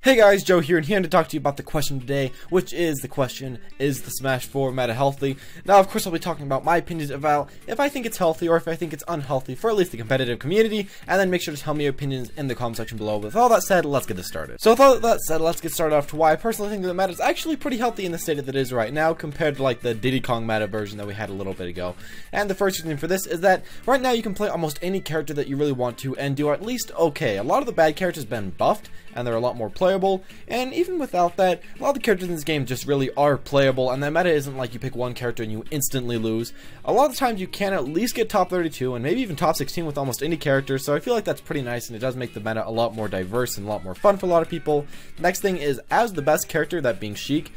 Hey guys, Joe here, and here to talk to you about the question today, which is the question, is the Smash 4 meta healthy? Now, of course, I'll be talking about my opinions about if I think it's healthy or if I think it's unhealthy for at least the competitive community, and then make sure to tell me your opinions in the comment section below. With all that said, let's get this started. So with all that said, let's get started off to why I personally think that the meta is actually pretty healthy in the state that it is right now, compared to like the Diddy Kong meta version that we had a little bit ago. And the first reason for this is that right now you can play almost any character that you really want to and do at least okay. A lot of the bad characters have been buffed, and they're a lot more playable, and even without that, a lot of the characters in this game just really are playable, and the meta isn't like you pick one character and you instantly lose. A lot of the times you can at least get top 32 and maybe even top 16 with almost any character, so I feel like that's pretty nice, and it does make the meta a lot more diverse and a lot more fun for a lot of people. The next thing is, as the best character, that being Sheik,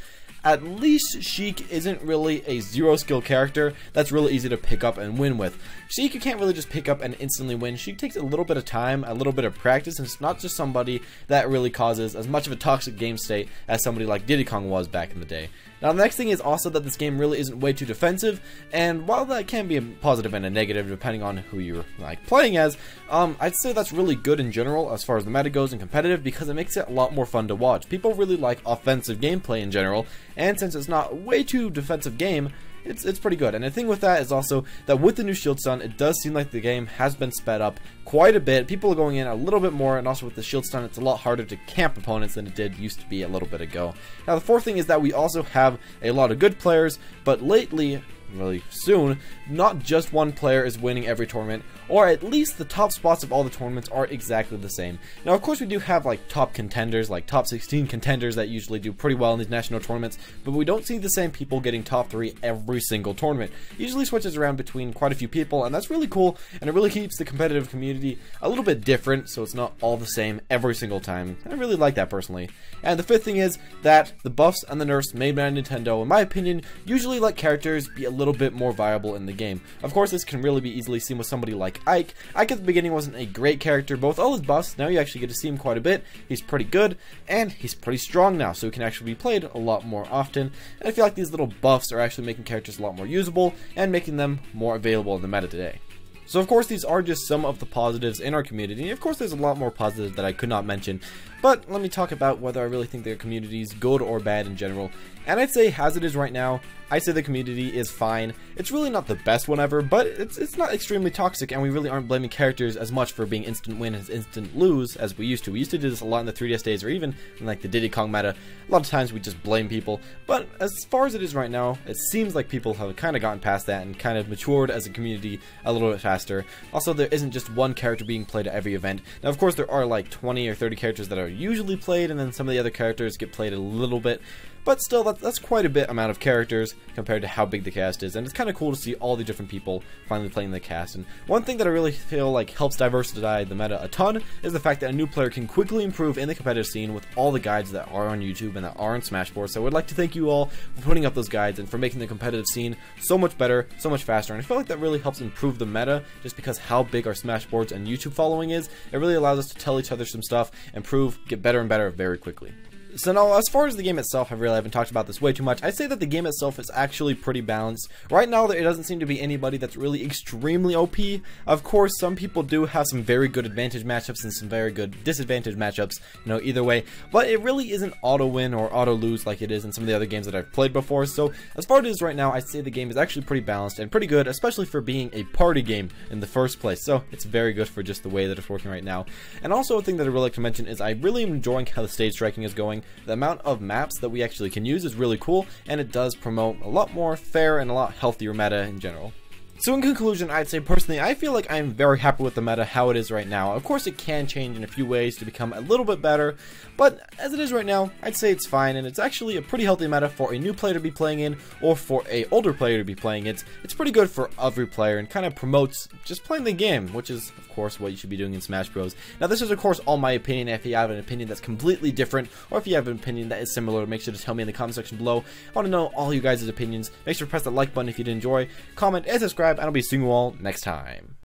at least Sheik isn't really a zero skill character that's really easy to pick up and win with. Sheik you can't really just pick up and instantly win. Sheik takes a little bit of time, a little bit of practice, and it's not just somebody that really causes as much of a toxic game state as somebody like Diddy Kong was back in the day. Now the next thing is also that this game really isn't way too defensive, and while that can be a positive and a negative depending on who you're like playing as, I'd say that's really good in general as far as the meta goes and competitive, because it makes it a lot more fun to watch. People really like offensive gameplay in general, and since it's not way too defensive game, it's pretty good. And the thing with that is also that with the new shield stun, it does seem like the game has been sped up quite a bit. People are going in a little bit more, and also with the shield stun, it's a lot harder to camp opponents than it used to be a little bit ago. Now the fourth thing is that we also have a lot of good players, but lately, really soon, not just one player is winning every tournament, or at least the top spots of all the tournaments are exactly the same. Now of course we do have like top contenders, like top 16 contenders that usually do pretty well in these national tournaments, but we don't see the same people getting top 3 every single tournament. It usually switches around between quite a few people, and that's really cool, and it really keeps the competitive community a little bit different, so it's not all the same every single time. I really like that personally. And the fifth thing is that the buffs and the nerfs made by Nintendo, in my opinion, usually let characters be a little bit more viable in the game. Of course, this can really be easily seen with somebody like Ike. Ike at the beginning wasn't a great character, but with all his buffs, now you actually get to see him quite a bit. He's pretty good, and he's pretty strong now, so he can actually be played a lot more often. And I feel like these little buffs are actually making characters a lot more usable, and making them more available in the meta today. So of course these are just some of the positives in our community, and of course there's a lot more positives that I could not mention, but let me talk about whether I really think their community is good or bad in general. And I'd say, as it is right now, I'd say the community is fine. It's really not the best one ever, but it's not extremely toxic, and we really aren't blaming characters as much for being instant win and instant lose as we used to. We used to do this a lot in the 3DS days, or even in like the Diddy Kong meta. A lot of times we just blame people, but as far as it is right now, it seems like people have kind of gotten past that and kind of matured as a community a little bit faster. Also, there isn't just one character being played at every event. Now of course there are like 20 or 30 characters that are usually played, and then some of the other characters get played a little bit, but still, that's quite a bit amount of characters compared to how big the cast is, and it's kind of cool to see all the different people finally playing the cast. And one thing that I really feel like helps diversify the meta a ton is the fact that a new player can quickly improve in the competitive scene with all the guides that are on YouTube and that are on Smash Brothers. So I would like to thank you all for putting up those guides and for making the competitive scene so much better, so much faster, and I feel like that really helps improve the meta just because how big our Smash Brothers and YouTube following is. It really allows us to tell each other some stuff, improve, get better and better very quickly. So now, as far as the game itself, I really haven't talked about this way too much. I'd say that the game itself is actually pretty balanced. Right now, there doesn't seem to be anybody that's really extremely OP. Of course, some people do have some very good advantage matchups and some very good disadvantage matchups, you know, either way. But it really isn't auto-win or auto-lose like it is in some of the other games that I've played before. So, as far as it is right now, I'd say the game is actually pretty balanced and pretty good, especially for being a party game in the first place. So, it's very good for just the way that it's working right now. And also, a thing that I'd really like to mention is I really am enjoying how the stage striking is going. The amount of maps that we actually can use is really cool, and it does promote a lot more fair and a lot healthier meta in general. So in conclusion, I'd say personally, I feel like I'm very happy with the meta how it is right now. Of course, it can change in a few ways to become a little bit better, but as it is right now, I'd say it's fine, and it's actually a pretty healthy meta for a new player to be playing in, or for a older player to be playing it. It's pretty good for every player, and kind of promotes just playing the game, which is, of course, what you should be doing in Smash Bros. Now, this is, of course, all my opinion. If you have an opinion that's completely different, or if you have an opinion that is similar, make sure to tell me in the comment section below. I want to know all you guys' opinions. Make sure to press that like button if you did enjoy, comment, and subscribe, and I'll be seeing you all next time.